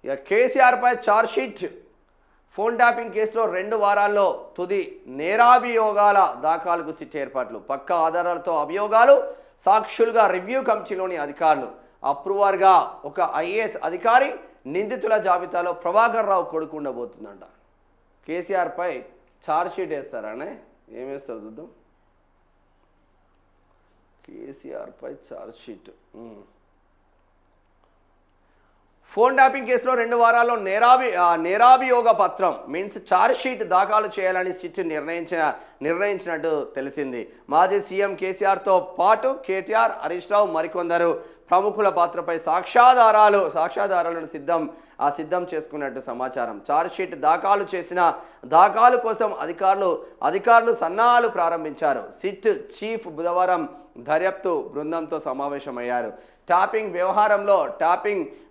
ఇక కేసీఆర్పై chargesheet. Phone tapping కేసులో 2 వారాల్లో తుది నేరాభియోగాల దాఖలుకు సిట్ ఏర్పాట్లు. పక్కా ఆధారాలతో అభియోగాలు, సాక్షులుగా రివ్యూ కమిటీలోని అధికారులు. అప్రూవర్గా ఒక ఐఏఎస్ అధికారి, నిందితుల జాబితాలో ప్రభాకర్ రావు కొడుకు ఉండబోతుందంట. కేసీఆర్పై ఛార్జ్షీట్ వేస్తారనే ఏమేస్తారు చూద్దాం. కేసీఆర్పై ఛార్జ్షీట్. ఫోన్ ట్యాపింగ్ కేసులో 2 వారాల్లో నేరాభియోగ పత్రం మీన్స్ ఛార్జ్షీట్ దాఖలు చేయాలని సిట్ నిర్ణయించినట్టు తెలిసింది. మాజీ సీఎం కేసీఆర్తో పాటు కేటీఆర్, హరీష్ రావు, మరికొందరు ప్రముఖుల పాత్రపై సాక్ష్యాధారాలను సిద్ధం చేసుకున్నట్టు సమాచారం. ఛార్జ్షీట్ దాఖలు కోసం అధికారులు సన్నాహాలు ప్రారంభించారు. సిట్ చీఫ్ బుధవారం దర్యాప్తు బృందంతో సమావేశమయ్యారు. ట్యాపింగ్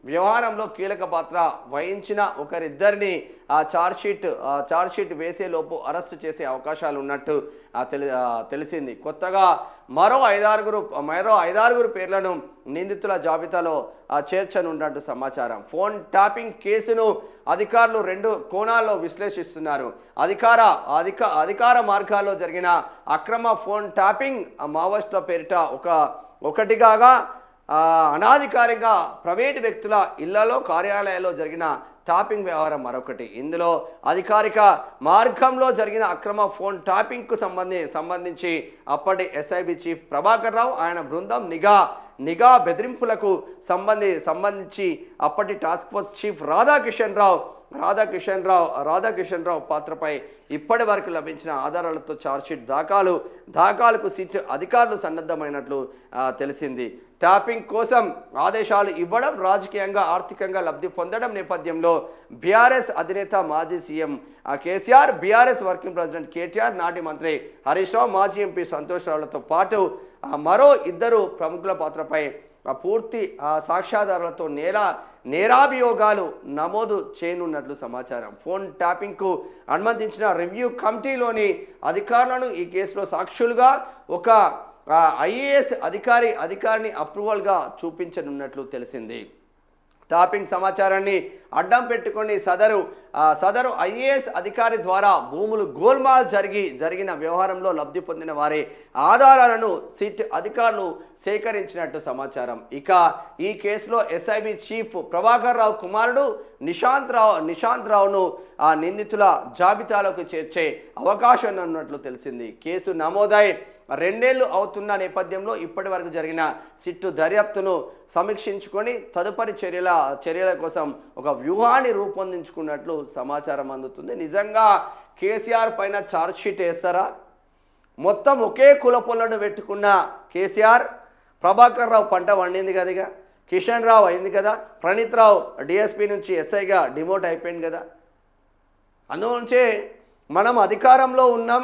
వ్యవహారంలో కీలక పాత్ర వహించిన ఒకరిద్దరిని ఛార్జ్షీట్ వేసేలోపు అరెస్టు చేసే అవకాశాలు ఉన్నట్టు తెలిసింది. కొత్తగా మరో ఐదారుగురు పేర్లను నిందితుల జాబితాలో చేర్చనున్నట్టు సమాచారం. ఫోన్ ట్యాపింగ్ కేసును అధికారులు 2 కోణాల్లో విశ్లేషిస్తున్నారు. అధికార మార్గాల్లో జరిగిన అక్రమ ఫోన్ ట్యాపింగ్, మావోయిస్టుల పేరిట ఒకటిగా అనాధికారికంగా ప్రైవేటు వ్యక్తుల ఇళ్లలో, కార్యాలయాల్లో జరిగిన ట్యాపింగ్ వ్యవహారం మరొకటి. ఇందులో అధికారిక మార్గంలో జరిగిన అక్రమ ఫోన్ ట్యాపింగ్కు సంబంధించి అప్పటి ఎస్ఐబి చీఫ్ ప్రభాకర్ రావు, ఆయన బృందం నిఘా బెదిరింపులకు సంబంధించి అప్పటి టాస్క్ ఫోర్స్ చీఫ్ రాధాకిషన్ రావు పాత్రపై ఇప్పటి వరకు లభించిన ఆధారాలతో ఛార్జ్షీట్ దాఖలుకు సిట్ అధికారులు సన్నద్ధమైనట్లు తెలిసింది. ట్యాపింగ్ కోసం ఆదేశాలు ఇవ్వడం, రాజకీయంగా ఆర్థికంగా లబ్ధి పొందడం నేపథ్యంలో బీఆర్ఎస్ అధినేత మాజీ CM KCR, BRS working president KTR, నాటి మంత్రి హరీష్ రావు, మాజీ ఎంపీ సంతోష్ రావులతో పాటు మరో 2 ప్రముఖుల పాత్రపై పూర్తి సాక్ష్యాధారాలతో నేరాభియోగాలు నమోదు చేయనున్నట్లు సమాచారం. ఫోన్ ట్యాపింగ్కు అనుమతించిన రివ్యూ కమిటీలోని అధికారులను ఈ కేసులో సాక్షులుగా ఒక ఐఏఎస్ అధికారిని అప్రూవల్గా చూపించనున్నట్లు తెలిసింది. ట్యాపింగ్ సమాచారాన్ని అడ్డం పెట్టుకొని సదరు ఐఏఎస్ అధికారి ద్వారా భూములు గోల్మాల్ జరిగిన వ్యవహారంలో లబ్ధి పొందిన వారి ఆధారాలను సిట్ అధికారులు సేకరించినట్టు సమాచారం. ఇక ఈ కేసులో ఎస్ఐబి చీఫ్ ప్రభాకర్ రావు కుమారుడు నిశాంత్ రావును నిందితుల జాబితాలోకి చేర్చే అవకాశం ఉన్నట్లు తెలిసింది. కేసు నమోదై 2 ఏళ్లు అవుతున్న నేపథ్యంలో ఇప్పటి వరకు జరిగిన సిట్టు దర్యాప్తును సమీక్షించుకొని తదుపరి చర్యల కోసం ఒక వ్యూహాన్ని రూపొందించుకున్నట్లు సమాచారం అందుతుంది. నిజంగా కేసీఆర్ పైన ఛార్జ్షీట్ వేస్తారా? మొత్తం ఒకే కులపొలను పెట్టుకున్న కేసీఆర్, ప్రభాకర్ రావు పంట వండింది కదిగా, కిషన్ రావు అయింది కదా, ప్రణీత్ రావు డిఎస్పీ నుంచి ఎస్ఐగా డిమోట్ అయిపోయింది కదా. అందులోంచే మనం అధికారంలో ఉన్నాం,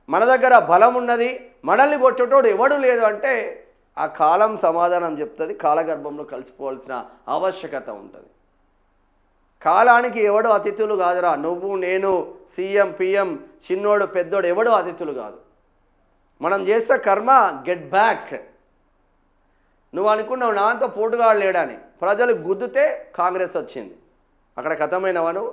మన దగ్గర బలం ఉన్నది, మనల్ని కొట్టేటోడు ఎవడు లేదు అంటే ఆ కాలం సమాధానం చెప్తుంది. కాలగర్భంలో కలిసిపోవాల్సిన ఆవశ్యకత ఉంటుంది. కాలానికి ఎవడు అతిథులు కాదురా, నువ్వు నేను, సీఎం పిఎం, చిన్నోడు పెద్దోడు ఎవడు అతిథులు కాదు. మనం చేసే కర్మ గెట్ బ్యాక్. నువ్వు అనుకున్నావు నాతో పోటుగాడు లేడని, ప్రజలు గుద్దుతే కాంగ్రెస్ వచ్చింది, అక్కడ కథమైనవా నువ్వు?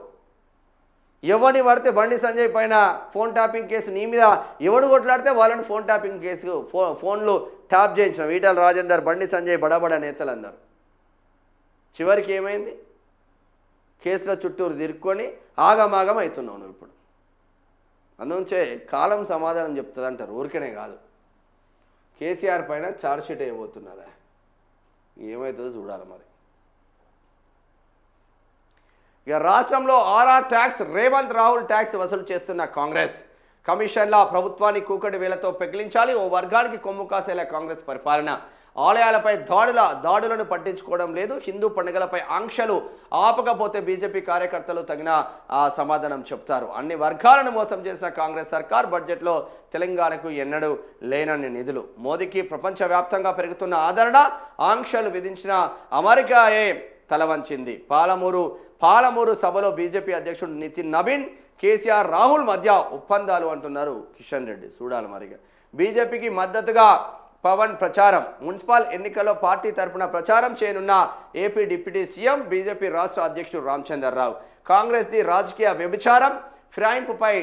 ఎవరిని పడితే బండి సంజయ్ పైన ఫోన్ ట్యాపింగ్ కేసు నీ మీద ఎవడు కొట్లాడితే వాళ్ళని ఫోన్ ట్యాపింగ్ కేసు ఫోన్లు ట్యాప్ చేయించిన ఈటల రాజేందర్, బండి సంజయ్, బడబడ నేతలందరూ. చివరికి ఏమైంది? కేసుల చుట్టూరు తిరుక్కొని ఆగమాగం అవుతున్నావు నువ్వు ఇప్పుడు. అందుంచే కాలం సమాధానం చెప్తుంది అంటారు, ఊరికనే కాదు. కేసీఆర్ పైన ఛార్జ్షీట్ వేయబోతున్నదా, ఏమవుతుందో చూడాలి మరి. ఇక రాష్ట్రంలో RR tax, Revanth Rahul tax వసూలు చేస్తున్న కాంగ్రెస్. కమిషన్ల ప్రభుత్వాన్ని కూకటి వేలతో పెకిలించాలి, ఓ వర్గానికి కొమ్ము కాసేలా కాంగ్రెస్ పరిపాలన. ఆలయాలపై దాడులను పట్టించుకోవడం లేదు, హిందూ పండుగలపై ఆంక్షలు ఆపకపోతే బీజేపీ కార్యకర్తలు తగిన సమాధానం చెప్తారు. అన్ని వర్గాలను మోసం చేసిన కాంగ్రెస్ సర్కార్ బడ్జెట్లో తెలంగాణకు ఎన్నడూ లేనన్ని నిధులు. మోదీకి ప్రపంచవ్యాప్తంగా పెరుగుతున్న ఆదరణ, ఆంక్షలు విధించిన అమెరికాయే తలవంచింది. పాలమూరు సభలో బీజేపీ అధ్యక్షుడు నితిన్ నబీన్, కేసీఆర్, రాహుల్ మధ్య ఒప్పందాలు అంటున్నారు కిషన్ రెడ్డి. చూడాలి మరిగా. బీజేపీకి మద్దతుగా పవన్ ప్రచారం. మున్సిపల్ ఎన్నికల్లో పార్టీ తరపున ప్రచారం చేయనున్న ఏపీ డిప్యూటీ సీఎం బీజేపీ రాష్ట్ర అధ్యక్షుడు రామచంద్రరావు. కాంగ్రెస్ది రాజకీయ వ్యభిచారం, ఫిరాయింపుపై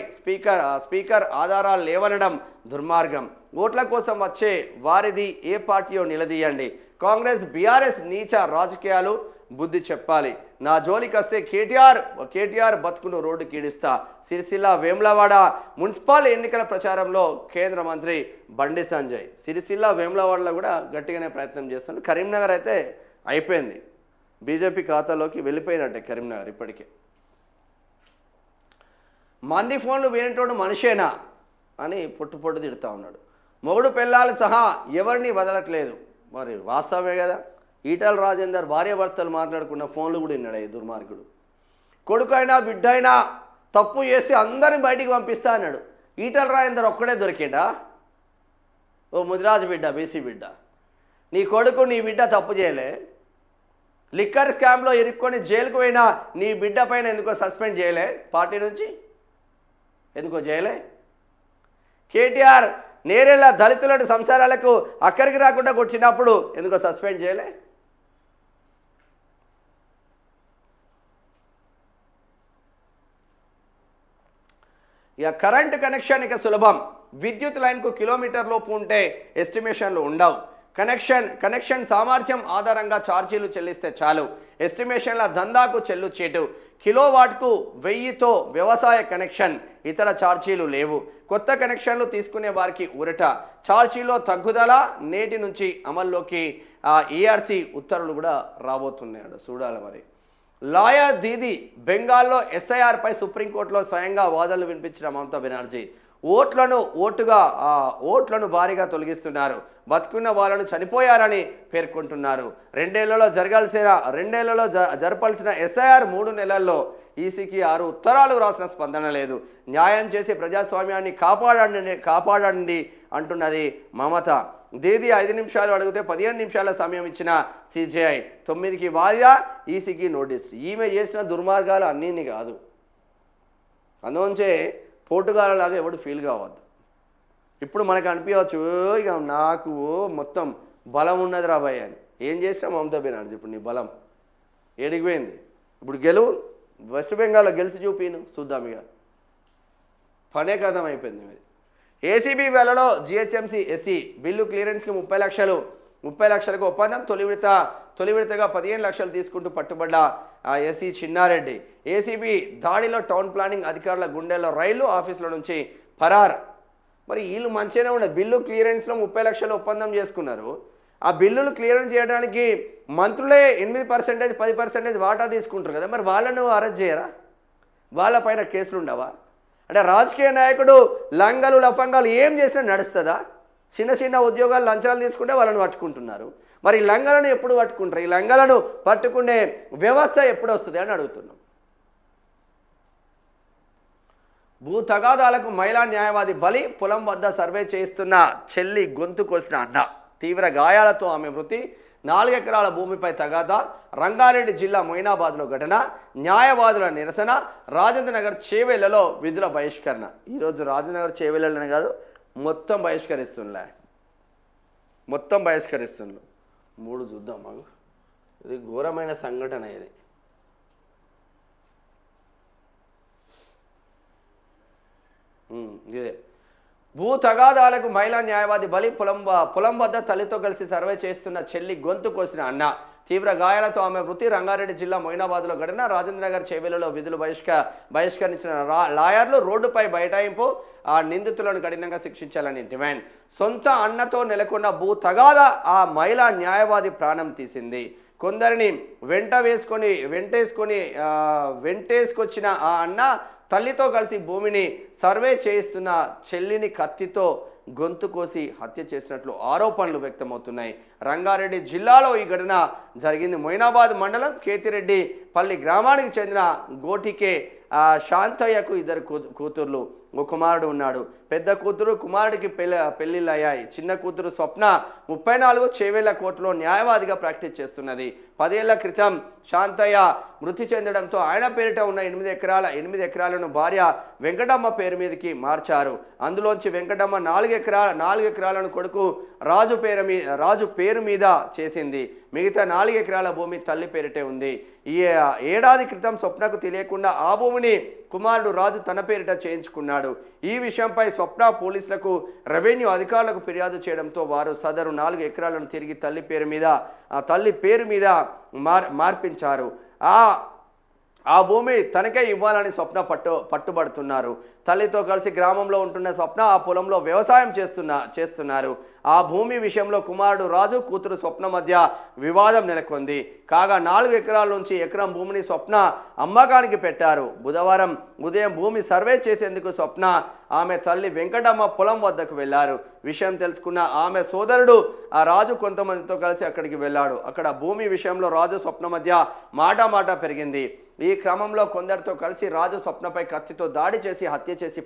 స్పీకర్ ఆధారాలు లేవనడం దుర్మార్గం. ఓట్ల కోసం వచ్చే వారిది ఏ పార్టీయో నిలదీయండి. కాంగ్రెస్ బీఆర్ఎస్ నీచ రాజకీయాలు బుద్ధి చెప్పాలి. నా జోలికి వస్తే కేటీఆర్ బతుకును రోడ్డు కీడిస్తా. సిరిసిల్ల వేములవాడ మున్సిపల్ ఎన్నికల ప్రచారంలో కేంద్ర మంత్రి బండి సంజయ్. సిరిసిల్ల వేములవాడలో కూడా గట్టిగానే ప్రయత్నం చేస్తున్నాడు. కరీంనగర్ అయితే అయిపోయింది, బీజేపీ ఖాతాలోకి వెళ్ళిపోయినట్టే కరీంనగర్ ఇప్పటికే. మంది ఫోన్లు వినేటోడు మనిషేనా అని పొట్టు తిడుతూ ఉన్నాడు. మొగుడు పెళ్ళాలు సహా ఎవరిని వదలట్లేదు. మరి వాస్తవమే కదా. ఈటల రాజేందర్ భార్యాభర్తలు మాట్లాడుకున్న ఫోన్లు కూడా విన్నాడు ఈ దుర్మార్గుడు. కొడుకైనా బిడ్డైనా తప్పు చేసి అందరిని బయటికి పంపిస్తా అన్నాడు. ఈటల రాజేందర్ ఒక్కడే దొరికిండా? ఓ ముదిరాజు బిడ్డ, బీసీ బిడ్డ, నీ కొడుకు నీ బిడ్డ తప్పు చేయలే, లిక్కర్ స్కామ్లో ఇరుక్కొని జైలుకు పోయినా నీ బిడ్డ పైన ఎందుకో సస్పెండ్ చేయలే, పార్టీ నుంచి ఎందుకో చేయలే. కేటీఆర్ నేరేళ్ళ దళితులను సంసారాలకు అక్కడికి రాకుండా కొట్టినప్పుడు ఎందుకో సస్పెండ్ చేయలే. ఇక కరెంటు కనెక్షన్ ఇక సులభం. విద్యుత్ లైన్కు కిలోమీటర్ లోపు ఉంటే ఎస్టిమేషన్లు ఉండవు. కనెక్షన్ సామర్థ్యం ఆధారంగా ఛార్జీలు చెల్లిస్తే చాలు. ఎస్టిమేషన్ల దందాకు చెల్లుచేటు. కిలోవాట్కు 1000తో వ్యవసాయ కనెక్షన్, ఇతర ఛార్జీలు లేవు. కొత్త కనెక్షన్లు తీసుకునే వారికి ఊరట. ఛార్జీలో తగ్గుదల. నేటి నుంచి అమల్లోకి ఈఆర్సీ ఉత్తర్వులు కూడా రాబోతున్నాడు. చూడాలి మరి. లాయర్ దీది బెంగాల్లో ఎస్ఐఆర్పై సుప్రీంకోర్టులో స్వయంగా వాదనలు వినిపించిన మమతా బెనర్జీ. ఓట్లను భారీగా తొలగిస్తున్నారు. బతుకున్న వాళ్ళను చనిపోయారని పేర్కొంటున్నారు. రెండేళ్లలో జరపాల్సిన ఎస్ఐఆర్ 3 నెలల్లో ఈసీకి 6 ఉత్తరాలు రాసిన స్పందన లేదు. న్యాయం చేసి ప్రజాస్వామ్యాన్ని కాపాడండి అంటున్నది మమత. దీది 5 నిమిషాలు అడిగితే 15 నిమిషాల సమయం ఇచ్చిన సిజేఐ. 9కి వాయిదా, ఈసీకి నోటీసు. ఈమె చేసిన దుర్మార్గాలు అన్నీ కాదు. అందులోంచే పోటుగాలలాగా ఎవడు ఫీల్ కావద్దు. ఇప్పుడు మనకు అనిపించవచ్చు ఇక నాకు మొత్తం బలం ఉన్నది రాబాయ్ అని. ఏం చేసినా మమతా బెనర్జీ ఇప్పుడు నీ బలం ఏడిగిపోయింది. ఇప్పుడు గెలువు వెస్ట్ బెంగాల్లో గెలిచి చూపిను చూద్దాం. ఇక పనే కథం అయిపోయింది మరి. ఏసీబీ వేళలో జిహెచ్ఎంసీ ఎస్సీ బిల్లు క్లియరెన్స్కి 30 లక్షలకు ఒప్పందం. తొలి విడతగా 15 లక్షలు తీసుకుంటూ పట్టుబడ్డ ఎస్సీ చిన్నారెడ్డి. ఏసీబీ దాడిలో టౌన్ ప్లానింగ్ అధికారుల గుండెల్లో రైలు ఆఫీసుల నుంచి పరార్. మరి వీళ్ళు మంచిగానే ఉండదు. బిల్లు క్లియరెన్స్లో 30 లక్షలు ఒప్పందం చేసుకున్నారు. ఆ బిల్లులు క్లియరెన్స్ చేయడానికి మంత్రులే 8%, 10% వాటా తీసుకుంటారు కదా. మరి వాళ్ళను అరెస్ట్ చేయరా? వాళ్ళపైన కేసులు ఉండవా? అంటే రాజకీయ నాయకుడు లంగలు లఫంగాలు ఏం చేసినా నడుస్తుందా? చిన్న ఉద్యోగాలు లంచాలు తీసుకుంటే వాళ్ళని పట్టుకుంటున్నారు. మరి ఈ లంగలను ఎప్పుడు పట్టుకుంటారు? ఈ లంగలను పట్టుకునే వ్యవస్థ ఎప్పుడు వస్తుంది అని అడుగుతున్నాం. భూ తగాదాలకు మహిళా న్యాయవాది బలి. పొలం వద్ద సర్వే చేస్తున్న చెల్లి గొంతు కోసిన అన్న. తీవ్ర గాయాలతో ఆమె మృతి. 4 ఎకరాల భూమిపై తగాదా. రంగారెడ్డి జిల్లా మొయినాబాద్లో ఘటన. న్యాయవాదుల నిరసన. రాజేంద్ర నగర్ చేవెళ్లలో విధుల బహిష్కరణ. ఈరోజు రాజేంద్ర నగర్ చేవెళ్లనే కాదు, మొత్తం బహిష్కరిస్తుందిలే. మొత్తం బహిష్కరిస్తుండ్రు. 3 చూద్దాం మాకు. ఇది ఘోరమైన సంఘటన. ఇది ఇదే భూ తగాదాలకు మహిళా న్యాయవాది బలి. పొలం వద్ద తల్లితో కలిసి సర్వే చేస్తున్న చెల్లి గొంతు కోసిన అన్న. తీవ్ర గాయాలతో ఆమె మృతి. రంగారెడ్డి జిల్లా మొయినాబాద్లో ఘటన. రాజేంద్రనగర్ చేవెళ్లలో విధులు బహిష్కరించిన లాయర్లు. రోడ్డుపై బైఠాయింపు. ఆ నిందితులను కఠినంగా శిక్షించాలని డిమాండ్. సొంత అన్నతో నెలకొన్న భూ తగాదా ఆ మహిళా న్యాయవాది ప్రాణం తీసింది. కొందరిని వెంటేసుకొచ్చిన ఆ అన్న తల్లితో కలిసి భూమిని సర్వే చేయిస్తున్న చెల్లిని కత్తితో గొంతు కోసి హత్య చేసినట్లు ఆరోపణలు వ్యక్తమవుతున్నాయి. రంగారెడ్డి జిల్లాలో ఈ ఘటన జరిగింది. మొయినాబాద్ మండలం కేతిరెడ్డి పల్లి గ్రామానికి చెందిన గోటికే శాంతయ్యకు 2 కూతుర్లు. ఓ కుమారుడు ఉన్నాడు. పెద్ద కూతురు కుమారుడికి పెళ్లిళ్ళు అయ్యాయి. చిన్న కూతురు స్వప్న 34 చేవేళ్ల కోర్టులో న్యాయవాదిగా ప్రాక్టీస్ చేస్తున్నది. 10 ఏళ్ల క్రితం శాంతయ్య మృతి చెందడంతో ఆయన పేరిట ఉన్న 8 ఎకరాలను భార్య వెంకటమ్మ పేరు మీదకి మార్చారు. అందులోంచి వెంకటమ్మ 4 ఎకరాలను కొడుకు రాజు పేరు మీద చేసింది. మిగతా 4 ఎకరాల భూమి తల్లి పేరిటే ఉంది. ఈ ఏడాది క్రితం స్వప్నకు తెలియకుండా ఆ భూమిని కుమారుడు రాజు తన పేరిట చేయించుకున్నాడు. ఈ విషయంపై స్వప్న పోలీసులకు, రెవెన్యూ అధికారులకు ఫిర్యాదు చేయడంతో వారు సదరు 4 ఎకరాలను తిరిగి తల్లి పేరు మీద మార్పించారు. ఆ భూమి తనకే ఇవ్వాలని స్వప్న పట్టుబడుతున్నారు. తల్లితో కలిసి గ్రామంలో ఉంటున్న స్వప్న ఆ పొలంలో వ్యవసాయం చేస్తున్నారు. ఆ భూమి విషయంలో కుమారుడు రాజు, కూతురు స్వప్న మధ్య వివాదం నెలకొంది. కాగా 4 ఎకరాల నుంచి ఎకరం భూమిని స్వప్న అమ్మకానికి పెట్టారు. బుధవారం ఉదయం భూమి సర్వే చేసేందుకు స్వప్న ఆమె తల్లి వెంకటమ్మ పొలం వద్దకు వెళ్లారు. విషయం తెలుసుకున్న ఆమె సోదరుడు ఆ రాజు కొంతమందితో కలిసి అక్కడికి వెళ్ళాడు. అక్కడ భూమి విషయంలో రాజు స్వప్న మధ్య మాట పెరిగింది. ఈ క్రమంలో కొందరితో కలిసి రాజు స్వప్నపై కత్తితో దాడి చేసి హత్య చేసి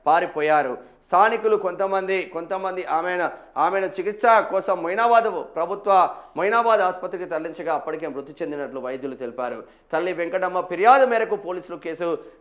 పారిపోయారు. స్థానికులు కొంతమంది ఆమెను చికిత్స కోసం మొయినాబాద్ ఆసుపత్రికి తరలించగా అప్పటికే మృతి చెందినట్లు వైద్యులు తెలిపారు. తల్లి వెంకటమ్మ ఫిర్యాదు మేరకు పోలీసులు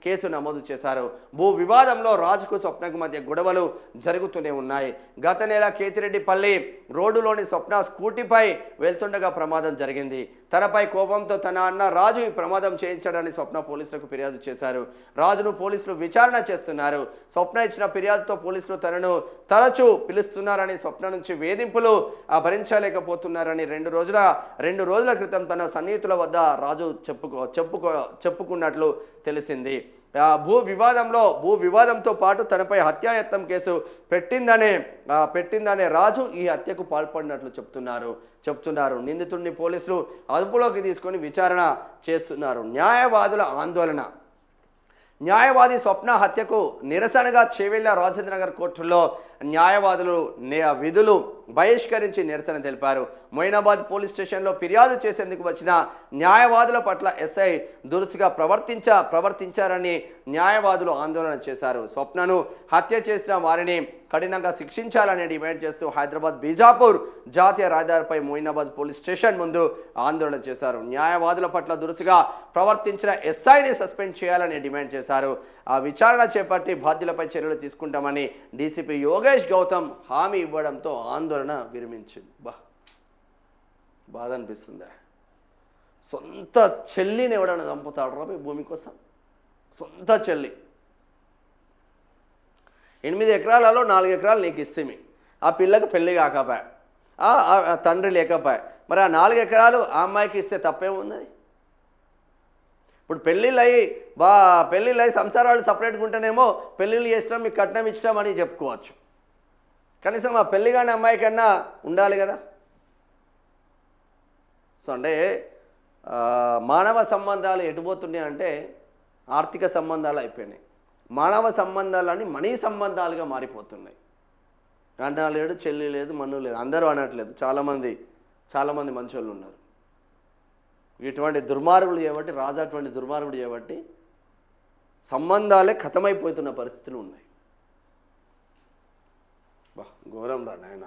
కేసు నమోదు చేశారు. భూ వివాదంలో రాజుకు స్వప్నకు మధ్య గొడవలు జరుగుతూనే ఉన్నాయి. గత నెల కేతిరెడ్డిపల్లి రోడ్డులోని స్వప్న స్కూటీపై వెళ్తుండగా ప్రమాదం జరిగింది. తనపై కోపంతో తన అన్న రాజు ఈ ప్రమాదం చేయించాడని స్వప్న పోలీసులకు ఫిర్యాదు చేశారు. రాజును పోలీసులు విచారణ చేస్తున్నారు. స్వప్న ఇచ్చిన ఫిర్యాదుతో పోలీసులు తనను తరచూ పిలుస్తున్నారని, స్వప్న నుంచి వేధింపులు భరించలేకపోతున్నారని 2 రోజుల క్రితం తన సన్నిహితుల వద్ద రాజు చెప్పుకున్నట్లు తెలిసింది. భూ వివాదంతో పాటు తనపై హత్యాయత్నం కేసు పెట్టిందనే రాజు ఈ హత్యకు పాల్పడినట్లు చెప్తున్నారు. నిందితుడిని పోలీసులు అదుపులోకి తీసుకొని విచారణ చేస్తున్నారు. న్యాయవాదుల ఆందోళన. న్యాయవాది స్వప్న హత్యకు నిరసనగా చేవెళ్ల రాజేంద్రనగర్ కోర్టులో న్యాయవాదులు విధులు బహిష్కరించి నిరసన తెలిపారు. మొయినాబాద్ పోలీస్ స్టేషన్లో ఫిర్యాదు చేసేందుకు వచ్చిన న్యాయవాదుల పట్ల ఎస్ఐ దురుసుగా ప్రవర్తించారని న్యాయవాదులు ఆందోళన చేశారు. స్వప్నను హత్య చేసిన వారిని కఠినంగా శిక్షించాలని డిమాండ్ చేస్తూ హైదరాబాద్ బీజాపూర్ జాతీయ రహదారిపై మొయినాబాద్ పోలీస్ స్టేషన్ ముందు ఆందోళన చేశారు. న్యాయవాదుల పట్ల దురుసుగా ప్రవర్తించిన ఎస్ఐని సస్పెండ్ చేయాలని డిమాండ్ చేశారు. ఆ విచారణ చేపట్టి బాధ్యులపై చర్యలు తీసుకుంటామని డీసీపీ యోగేష్ గౌతమ్ హామీ ఇవ్వడంతో ఆందోళన విరమించింది. బాధ అనిపిస్తుందా? సొంత చెల్లిని ఎవడన్నా చంపుతాడు రా భూమి కోసం? సొంత చెల్లి 8 ఎకరాలలో 4 ఎకరాలు నీకు ఇస్తేమి, ఆ పిల్లకు పెళ్ళి కాకపోయా, తండ్రి లేకపోయా, మరి ఆ 4 ఎకరాలు ఆ అమ్మాయికి ఇస్తే తప్పేమున్నది? ఇప్పుడు పెళ్ళిళ్ళు సంసారాలు సపరేట్గా ఉంటేనేమో పెళ్ళిళ్ళు చేసినాం, మీకు కట్నం ఇచ్చినాం అని చెప్పుకోవచ్చు. కనీసం ఆ పెళ్ళి కాని అమ్మాయి కన్నా ఉండాలి కదా. సో అంటే మానవ సంబంధాలు ఎటుపోతున్నాయి అంటే ఆర్థిక సంబంధాలు అయిపోయినాయి. మానవ సంబంధాలని మనీ సంబంధాలుగా మారిపోతున్నాయి. అన్న లేడు, చెల్లి లేదు, మన్ను లేదు, అందరూ అనట్లేదు, చాలామంది మంచోళ్ళు ఉన్నారు. ఇటువంటి దుర్మార్గులు చేయబట్టి, రాజు అటువంటి దుర్మార్గుడు చేయబట్టి సంబంధాలే ఖతమైపోతున్న పరిస్థితులు ఉన్నాయి. ఘోరం రా నాయన.